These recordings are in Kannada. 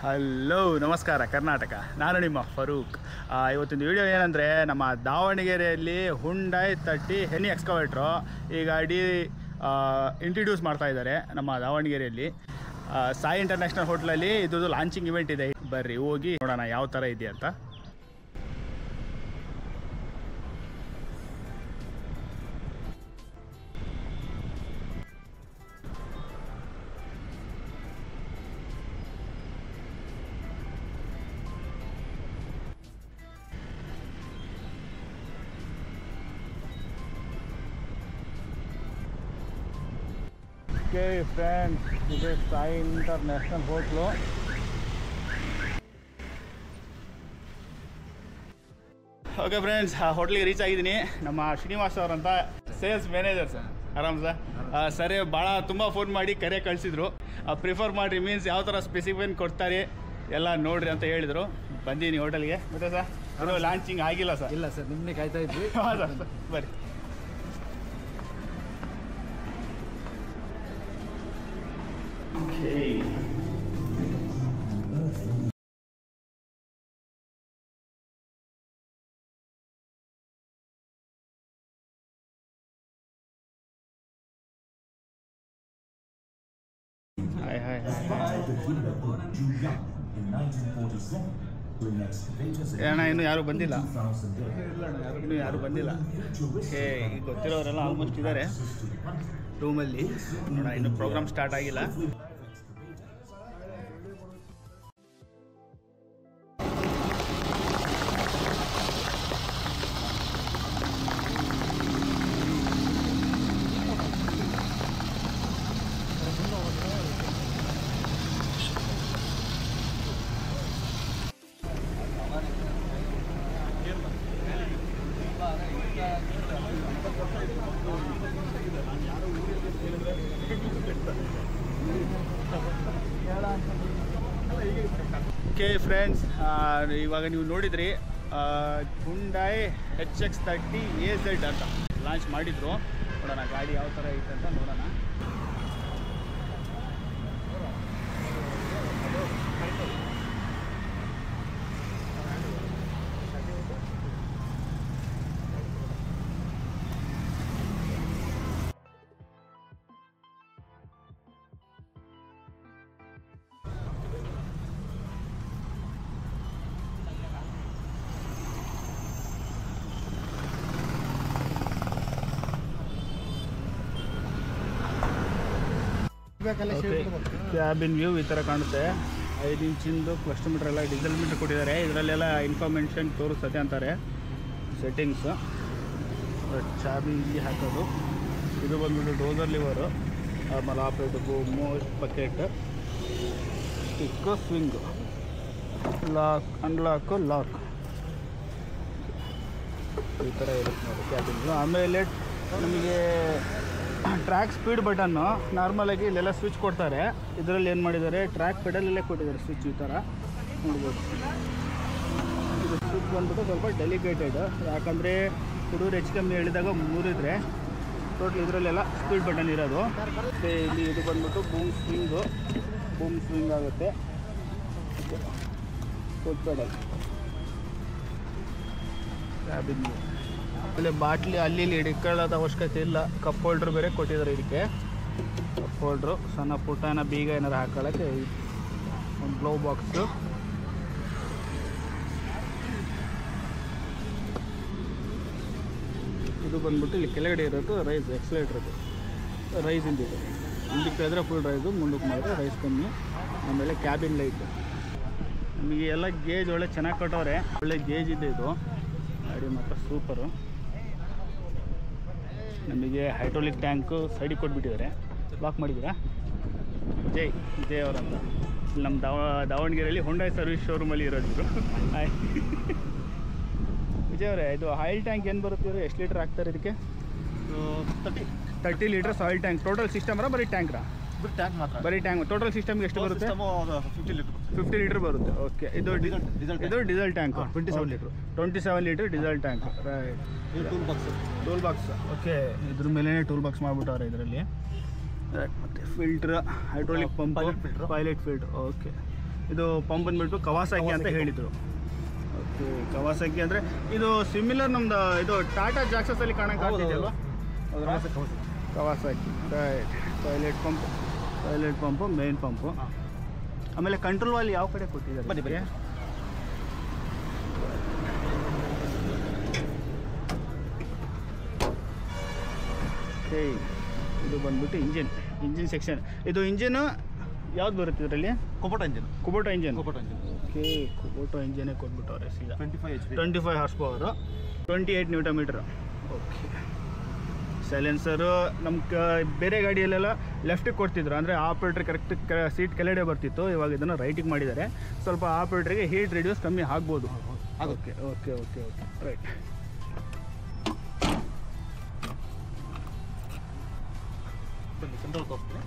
ಹಲೋ ನಮಸ್ಕಾರ ಕರ್ನಾಟಕ, ನಾನು ನಿಮ್ಮ ಫರೂಕ್. ಇವತ್ತಿನ ವಿಡಿಯೋ ಏನಂದರೆ, ನಮ್ಮ ದಾವಣಗೆರೆಯಲ್ಲಿ ಹುಂಡೈ 30 ಹೆನಿ ಎಕ್ಸ್ಕವೇಟ್ರು ಈ ಗಾಡಿ ಇಂಟ್ರಡ್ಯೂಸ್ ಮಾಡ್ತಾ ಇದ್ದಾರೆ ನಮ್ಮ ದಾವಣಗೆರೆಯಲ್ಲಿ. ಸಾಯಿ ಇಂಟರ್ನ್ಯಾಷನಲ್ ಹೋಟ್ಲಲ್ಲಿ ಇದ್ರದ್ದು ಲಾಂಚಿಂಗ್ ಇವೆಂಟ್ ಇದೆ. ಬರ್ರಿ ಹೋಗಿ ನೋಡೋಣ ಯಾವ ಥರ ಇದೆ ಅಂತ. ಓಕೆ ಫ್ರೆಂಡ್ಸ್, ಇದು Sai international hotel. Okay friends, ಹೋಟ್ಲಿಗೆ ರೀಚ್ ಆಗಿದ್ದೀನಿ. ನಮ್ಮ ಶ್ರೀನಿವಾಸ್ ಅವರಂತ ಸೇಲ್ಸ್ ಮ್ಯಾನೇಜರ್ ಸರ್. ಆರಾಮ್ ಸರ್? ಸರಿ, ಭಾಳ ತುಂಬ ಫೋನ್ ಮಾಡಿ ಕರೆ ಕಳಿಸಿದ್ರು. ಪ್ರಿಫರ್ ಮಾಡಿರಿ, ಮೀನ್ಸ್ ಯಾವ ಥರ ಸ್ಪೆಸಿಫಿಕ್ ಕೊಡ್ತಾರೆ ಎಲ್ಲ ನೋಡ್ರಿ ಅಂತ ಹೇಳಿದರು. ಬಂದೀನಿ ಹೋಟೆಲ್ಗೆ. ಮತ್ತೆ ಸರ್, ಅದು ಲಾಂಚಿಂಗ್ ಆಗಿಲ್ಲ ಸರ್? ಇಲ್ಲ ಸರ್, ನಿಮ್ಮನ್ನೇ ಕಾಯ್ತಾ ಇದ್ವಿ. ಹಾಂ ಸರ್, ಬರ್ರಿ. ಅಣ್ಣ, ಇನ್ನೂ ಯಾರು ಬಂದಿಲ್ಲ? ಇನ್ನೂ ಯಾರು ಬಂದಿಲ್ಲ. ಓಕೆ, ಈಗ ಗೊತ್ತಿರೋರೆಲ್ಲ ಆಲ್ಮೋಸ್ಟ್ ಇದ್ದಾರೆ ರೂಮಲ್ಲಿ. ನೋಡ, ಇನ್ನೂ ಪ್ರೋಗ್ರಾಮ್ ಸ್ಟಾರ್ಟ್ ಆಗಿಲ್ಲ. ಓಕೆ ಫ್ರೆಂಡ್ಸ್, ಇವಾಗ ನೀವು ನೋಡಿದ್ರಿ ಹುಂಡೈ HX30 AZ ಅಂತ ಲಾಂಚ್ ಮಾಡಿದ್ರು. ನೋಡೋಣ ಗಾಡಿ ಯಾವ ಥರ ಐತೆ ಅಂತ ನೋಡೋಣ. ಕ್ಯಾಬಿನ್ ವ್ಯೂ ಈ ಥರ ಕಾಣುತ್ತೆ. 5 ಇಂಚಿಂದು ಕ್ಲಸ್ಟರ್ ಮೀಟರ್ ಎಲ್ಲ ಡೀಸೆಲ್ ಮೀಟರ್ ಕೊಟ್ಟಿದ್ದಾರೆ. ಇದರಲ್ಲೆಲ್ಲ ಇನ್ಫಾರ್ಮೇಷನ್ ತೋರಿಸ್ತದೆ ಅಂತಾರೆ. ಸೆಟ್ಟಿಂಗ್ಸು, ಚಾಬಿ ಇಲ್ಲಿ ಹಾಕೋದು. ಇದು ಬಂದ್ಬಿಟ್ಟು ಡೋಸರ್ ಲಿವರು, ಆಮೇಲೆ operate, boom, bucket, stick, swing, lock, unlock, lock ಈ ಥರ ಇರುತ್ತೆ ನೋಡಿ ಕ್ಯಾಬಿನ್ದು. ಆಮೇಲೆ ನಮಗೆ ಟ್ರ್ಯಾಕ್ ಸ್ಪೀಡ್ ಬಟನ್ನು ನಾರ್ಮಲಾಗಿ ಇಲ್ಲೆಲ್ಲ ಸ್ವಿಚ್ ಕೊಡ್ತಾರೆ. ಇದರಲ್ಲಿ ಏನು ಮಾಡಿದ್ದಾರೆ, ಟ್ರ್ಯಾಕ್ ಪೆಡಲಲ್ಲೇ ಕೊಟ್ಟಿದ್ದಾರೆ ಸ್ವಿಚ್. ಈ ಥರ ನೋಡ್ಬೋದು. ಇದು ಸ್ವಿಚ್ ಬಂದ್ಬಿಟ್ಟು ಸ್ವಲ್ಪ ಡೆಲಿಕೇಟೆಡ್, ಯಾಕಂದರೆ ಹುಡುಗರು ಹೆಚ್ಚು ಕಮ್ಮಿ ಹೇಳಿದಾಗ ಮುರಿದ್ರೆ ಟೋಟಲ್ ಇದರಲ್ಲೆಲ್ಲ ಸ್ಪೀಡ್ ಬಟನ್ ಇರೋದು. ಮತ್ತು ಇಲ್ಲಿ ಇದು ಬಂದ್ಬಿಟ್ಟು ಬೂಮ್ ಸ್ವಿಂಗ್ ಆಗುತ್ತೆ. Foot pedal, cabin. ಆಮೇಲೆ ಬಾಟ್ಲಿ ಅಲ್ಲಿ ಹಿಡ್ಕೊಳ್ಳೋದ ಅವಶ್ಯಕತೆ ಇಲ್ಲ. ಕಪ್ ಹೋಲ್ಡ್ರ್ ಬೇರೆ ಕೊಟ್ಟಿದ್ದಾರೆ ಇದಕ್ಕೆ. ಕಪ್ ಹೋಲ್ಡ್ರು, ಸಣ್ಣ ಪುಟ್ಟನ ಬೀಗ ಏನಾರು ಹಾಕೊಳ್ಳೋಕ್ಕೆ ಒಂದು ಗ್ಲೋ ಬಾಕ್ಸು. ಇದು ಬಂದ್ಬಿಟ್ಟು ಇಲ್ಲಿ ಕೆಳಗಡೆ ಇರೋದು ರೈಸ್ ಎಕ್ಸಲೇಟ್ರದ್ದು, ರೈಸಿಂದ ಇದು. ಮುಂದಕ್ಕೆ ಇದ್ರೆ ಫುಲ್ ರೈಸು, ಮುಂದಕ್ಕೆ ಮಾಡಿದ್ರೆ ರೈಸ್ ಕಮ್ಮಿ. ಆಮೇಲೆ ಕ್ಯಾಬಿನ್ ಲೈಟು. ನಮಗೆ ಎಲ್ಲ ಗೇಜ್ ಒಳ್ಳೆ ಚೆನ್ನಾಗಿ ಕೊಟ್ಟವ್ರೆ. ಒಳ್ಳೆ ಗೇಜ್ ಇದೆ ಇದು ಗಾಡಿ ಮಾತ್ರ ಸೂಪರು. ನಮಗೆ ಹೈಡ್ರೋಲಿಕ್ ಟ್ಯಾಂಕು ಸೈಡಿಗೆ ಕೊಟ್ಬಿಟ್ಟಿದ್ದಾರೆ. ಲಾಕ್ ಮಾಡಿದ್ದೀರಾ? ಜೈ ಅವರಂತ ಇಲ್ಲಿ ನಮ್ಮ ದಾವಣಗೆರೆಯಲ್ಲಿ ಹುಂಡೈ ಸರ್ವಿಸ್ ಶೋರೂಮಲ್ಲಿ ಇರೋದು. ಹಾಯ್ ವಿಜಯ್ ಅವರೇ, ಇದು ಆಯಿಲ್ ಟ್ಯಾಂಕ್ ಏನು ಬರುತ್ತೆ? ಎಷ್ಟು ಲೀಟ್ರ್ ಹಾಕ್ತಾರೆ ಇದಕ್ಕೆ? 30 ಲೀಟರ್ಸ್ ಆಯಿಲ್ ಟ್ಯಾಂಕ್. ಟೋಟಲ್ ಸಿಸ್ಟಮ್ರಾ ಬರೀ ಟ್ಯಾಂಕ್ರಾ? ಟ್ಯಾಂಕ್ ಮಾತ್ರ, ಬರೀ ಟ್ಯಾಂಕ್. ಟೋಟಲ್ ಸಿಸ್ಟಮ್ಗೆ ಎಷ್ಟು ಬರುತ್ತೆ? 50 ಲೀಟರ್ ಬರುತ್ತೆ. ಓಕೆ, ಇದು diesel tank 27 litre diesel tank. Right, tool box. Okay, ಇದ್ರ ಮೇಲೆ ಟೂಲ್ ಬಾಕ್ಸ್ ಮಾಡಿಬಿಟ್ಟವ್ರೆ ಇದರಲ್ಲಿ. ಮತ್ತು filter, hydraulic pump, pilot filter. Okay, ಇದು ಪಂಪ್ ಬಂದುಬಿಟ್ಟು ಕವಾಸಾಕಿ ಅಂತ ಹೇಳಿದರು. ಓಕೆ, ಕವಾಸಾಕಿ ಅಂದರೆ ಇದು ಸಿಮಿಲರ್ ನಮ್ಮದು ಇದು ಟಾಟಾ ಜಾಕ್ಸಸಲ್ಲಿ ಕಾಣೋಕೆ ಆಗ್ತಿದೆಯಲ್ವ? Kawasaki right. Toilet pump main pump. ಆಮೇಲೆ ಕಂಟ್ರೋಲ್ ವಾಲ್ ಯಾವ ಕಡೆ ಕೊಟ್ಟಿದ್ದಾರೆ? ಬನ್ನಿ. ಓಕೆ, ಇದು ಬಂದ್ಬಿಟ್ಟು ಇಂಜಿನ್ ಸೆಕ್ಷನ್. ಇದು ಇಂಜಿನ್ ಯಾವ್ದು ಬರುತ್ತೆ ಇದರಲ್ಲಿ? Kubota engine. ಓಕೆ, ಕುಬೋಟಾ ಇಂಜಿನೇ ಕೊಟ್ಬಿಟ್ಟವ್ರೆ ಸೀದಾ. 25 horse power, 28 newton metre. Okay, silencer ನಮ್ಮ ಬೇರೆ ಗಾಡಿಯಲ್ಲೆಲ್ಲ ಲೆಫ್ಟಿಗೆ ಕೊಡ್ತಿದ್ರು, ಅಂದರೆ ಆಪ್ರೇಟ್ರ್ ಕರೆಕ್ಟ್ ಸೀಟ್ ಕೆಳಗಡೆ ಬರ್ತಿತ್ತು. ಇವಾಗ ಇದನ್ನು ರೈಟಿಗೆ ಮಾಡಿದ್ದಾರೆ. ಸ್ವಲ್ಪ ಆಪ್ರೇಟ್ರಿಗೆ ಹೀಟ್ ರಿಡ್ಯೂಸ್ ಕಮ್ಮಿ ಆಗ್ಬೋದು. Okay okay okay okay right.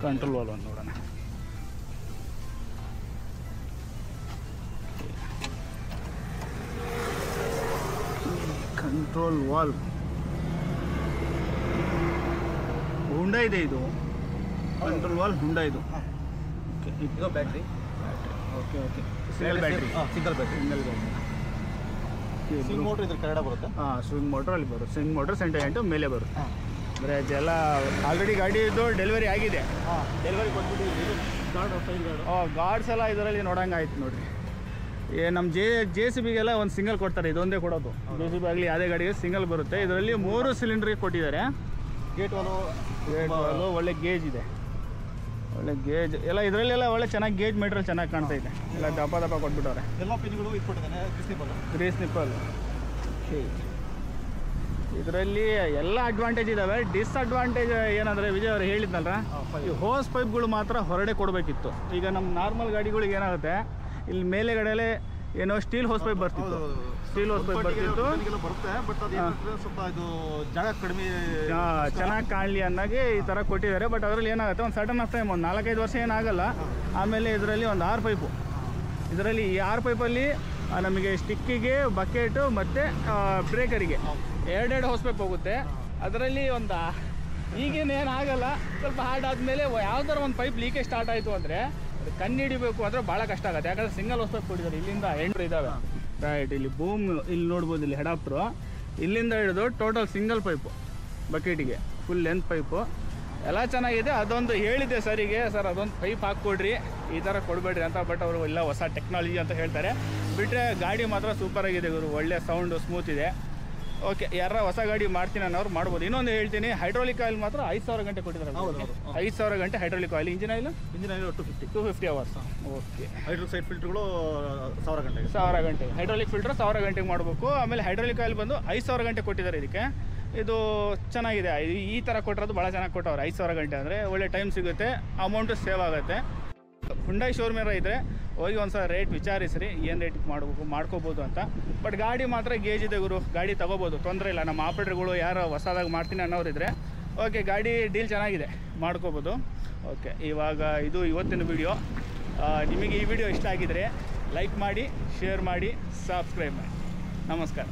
Control wall ಒಂದು ನೋಡೋಣ. ಕಂಟ್ರೋಲ್ ವಾಲ್ ಹುಂಡಾ ಇದೆ. ಇದು ಕಂಟ್ರೋಲ್ ವಾಲ್ ಹುಂಡಾ ಇದು. ಓಕೆ, ಇದು battery. Okay okay, single battery. Swing motor ಇದ್ರ ಕೆಳಗಡೆ ಬರುತ್ತೆ. ಸ್ವಿಂಗ್ ಮೋಟ್ರ್ ಅಲ್ಲಿ ಬರುತ್ತೆ. ಸ್ವಿಂಗ್ ಮೋಟ್ರ್ ಸೆಂಟರ್ ಮೇಲೆ ಬರುತ್ತೆ. ಅಂದರೆ ಅದೆಲ್ಲ ಆಲ್ರೆಡಿ ಗಾಡಿದು ಡೆಲಿವರಿ ಆಗಿದೆ. ಡೆಲಿವರಿ ಕೊಟ್ಬಿಟ್ಟು ಗಾರ್ಡ್ಸ್ ಎಲ್ಲ ಇದರಲ್ಲಿ ನೋಡಂಗೆ ಆಯ್ತು ನೋಡಿರಿ. ನಮ್ಮ ಜೆ ಸಿ ಬಿಗೆಲ್ಲ ಒಂದು ಸಿಂಗಲ್ ಕೊಡ್ತಾರೆ, ಇದೊಂದೇ ಕೊಡೋದು. ಜೆ ಸಿ ಬಿ ಆಗಲಿ ಯಾವುದೇ ಗಾಡಿಗೆ ಸಿಂಗಲ್ ಬರುತ್ತೆ. ಇದರಲ್ಲಿ 3 ಸಿಲಿಂಡ್ರಿಗೆ ಕೊಟ್ಟಿದ್ದಾರೆ. ಗೇಟ್ ವಾಲು ಒಳ್ಳೆ ಗೇಜ್ ಇದೆ. ಒಳ್ಳೆ ಗೇಜ್ ಎಲ್ಲ ಇದರಲ್ಲೆಲ್ಲ ಒಳ್ಳೆ ಚೆನ್ನಾಗಿ ಗೇಜ್ ಮೆಟೀರಿಯಲ್ ಚೆನ್ನಾಗಿ ಕಾಣ್ತೈತೆ. ಎಲ್ಲ ದಪ್ಪ ಕೊಟ್ಬಿಟ್ಟವ್ರೆ. ಎಲ್ಲ ಪಿನ್ಗಳು ಇಟ್ಕೊಟ್ಟಿದ್ದಾನೆ. Greece nipple. ಇದರಲ್ಲಿ ಎಲ್ಲ ಅಡ್ವಾಂಟೇಜ್ ಇದ್ದಾವೆ. ಡಿಸ್ಅಡ್ವಾಂಟೇಜ್ ಏನಂದರೆ ವಿಜಯ್ ಅವರು ಹೇಳಿದ್ನಲ್ಲ, ಈ ಹೋಸ್ ಪೈಪ್ಗಳು ಮಾತ್ರ ಹೊರಡೆ ಕೊಡಬೇಕಿತ್ತು. ಈಗ ನಮ್ಮ ನಾರ್ಮಲ್ ಗಾಡಿಗಳಿಗೆ ಏನಾಗುತ್ತೆ, ಇಲ್ಲಿ ಮೇಲೆಗಡೆಯಲ್ಲೇ ಏನೋ ಸ್ಟೀಲ್ ಹೋಸ್ ಪೈಪ್ ಬರ್ತಿತ್ತು. ಬರುತ್ತೆ, ಬಟ್ ಅದು ಸ್ವಲ್ಪ ಇದು ಜಾಗ ಕಡಿಮೆ ಚೆನ್ನಾಗಿ ಕಾಣಲಿ ಅನ್ನೋಗೆ ಈ ಥರ ಕೊಟ್ಟಿದ್ದಾರೆ. ಬಟ್ ಅದರಲ್ಲಿ ಏನಾಗುತ್ತೆ, ಒಂದು ಸಡನ್ ಆಫ್ ಟೈಮ್ ಒಂದು 4-5 ವರ್ಷ ಏನಾಗಲ್ಲ. ಆಮೇಲೆ ಇದರಲ್ಲಿ ಒಂದು 6 ಪೈಪು. ಇದರಲ್ಲಿ ಈ 6 ಪೈಪಲ್ಲಿ ನಮಗೆ ಸ್ಟಿಕ್ಕಿಗೆ, ಬಕೆಟು ಮತ್ತು ಬ್ರೇಕರಿಗೆ 2 ಹೋಸ್ ಪೈಪ್ ಹೋಗುತ್ತೆ. ಅದರಲ್ಲಿ ಒಂದು ಈಗೇನೇನು ಆಗಲ್ಲ, ಸ್ವಲ್ಪ ಹಾರ್ಡ್ ಆದಮೇಲೆ ಯಾವ್ದಾರು ಒಂದು ಪೈಪ್ ಲೀಕೇಜ್ ಸ್ಟಾರ್ಟ್ ಆಯಿತು ಅಂದರೆ ಕಣ್ಣು ಹಿಡಿಬೇಕು ಅಂದರೆ ಭಾಳ ಕಷ್ಟ ಆಗುತ್ತೆ. ಯಾಕಂದರೆ ಸಿಂಗಲ್ ಹೋಸ್ ಪೈಪ್ ಕೊಟ್ಟಿದ್ದಾರೆ. ಇಲ್ಲಿಂದ 8 ಇದ್ದಾವೆ. ರೈಟ್, ಇಲ್ಲಿ ಬೂಮ್ ಇಲ್ಲಿ ನೋಡ್ಬೋದು, ಇಲ್ಲಿ ಹೆಡಾಪ್ಟ್ರು ಇಲ್ಲಿಂದ ಹಿಡಿದು ಟೋಟಲ್ ಸಿಂಗಲ್ ಪೈಪು ಬಕೆಟಿಗೆ ಫುಲ್ ಲೆಂತ್ ಪೈಪು ಎಲ್ಲ ಚೆನ್ನಾಗಿದೆ. ಅದೊಂದು ಹೇಳಿದ್ದೆ ಸರಿಗೆ, ಸರ್ ಅದೊಂದು ಪೈಪ್ ಹಾಕ್ಕೊಡ್ರಿ, ಈ ಥರ ಕೊಡಬೇಡ್ರಿ ಅಂತ. ಬಟ್ ಅವರು ಇಲ್ಲ, ಹೊಸ ಟೆಕ್ನಾಲಜಿ ಅಂತ ಹೇಳ್ತಾರೆ. ಬಿಟ್ಟರೆ ಗಾಡಿ ಮಾತ್ರ ಸೂಪರಾಗಿದೆ ಗುರು, ಒಳ್ಳೆ ಸೌಂಡು ಸ್ಮೂತ್ ಇದೆ. ಓಕೆ, ಯಾರ ಹೊಸ ಗಾಡಿ ಮಾಡ್ತೀನಿ ಅನ್ನೋರು ಮಾಡ್ಬೋದು. ಇನ್ನೊಂದು ಹೇಳ್ತೀನಿ, ಹೈಡ್ರಾಲಿಕ್ ಆಯಿಲ್ ಮಾತ್ರ 5000 ಗಂಟೆ ಕೊಟ್ಟಿದ್ದಾರೆ. 5000 ಗಂಟೆ hydraulic oil. Engine oil 250 hours. Okay, ಹೈಡ್ರೋಸೈಡ್ ಫಿಲ್ಟರ್ಗಳು 1000 ಗಂಟೆ. ಹೈಡ್ರಾಲಿಕ್ ಫಿಲ್ಟರ್ 1000 ಗಂಟೆಗೆ ಮಾಡಬೇಕು. ಆಮೇಲೆ ಹೈಡ್ರಾಲಿಕ್ ಆಯಿಲ್ ಬಂದು 5000 ಗಂಟೆ ಕೊಟ್ಟಿದ್ದಾರೆ ಇದಕ್ಕೆ. ಇದು ಚೆನ್ನಾಗಿದೆ. ಈ ಥರ ಕೊಟ್ಟಿರೋದು ಭಾಳ ಚೆನ್ನಾಗಿ ಕೊಟ್ಟವ್ರು. 5000 ಗಂಟೆ ಅಂದರೆ ಒಳ್ಳೆ ಟೈಮ್ ಸಿಗುತ್ತೆ, ಅಮೌಂಟು ಸೇವ್ ಆಗುತ್ತೆ. ಹುಂಡೈ ಶೋರೂಮ್ ಇದ್ದರೆ ಹೋಗಿ ಒಂದ್ಸಲ ರೇಟ್ ವಿಚಾರಿಸ್ರಿ, ಏನು ರೇಟಿಗೆ ಮಾಡ್ಕೋಬೋದು ಅಂತ. ಬಟ್ ಗಾಡಿ ಮಾತ್ರ ಗೇಜ್ ಇದೆ ಗುರು, ಗಾಡಿ ತೊಗೋಬೋದು, ತೊಂದರೆ ಇಲ್ಲ. ನಮ್ಮ ಆಪ್ರೇಟರ್ಗಳು ಯಾರು ಹೊಸದಾಗಿ ಮಾಡ್ತೀನಿ ಅನ್ನೋರಿದ್ರೆ ಓಕೆ, ಗಾಡಿ ಡೀಲ್ ಚೆನ್ನಾಗಿದೆ, ಮಾಡ್ಕೋಬೋದು. ಓಕೆ, ಇವಾಗ ಇದು ಇವತ್ತಿನ ವಿಡಿಯೋ. ನಿಮಗೆ ಈ ವಿಡಿಯೋ ಇಷ್ಟ ಆಗಿದರೆ ಲೈಕ್ ಮಾಡಿ, ಶೇರ್ ಮಾಡಿ, ಸಬ್ಸ್ಕ್ರೈಬ್ ಮಾಡಿ. ನಮಸ್ಕಾರ.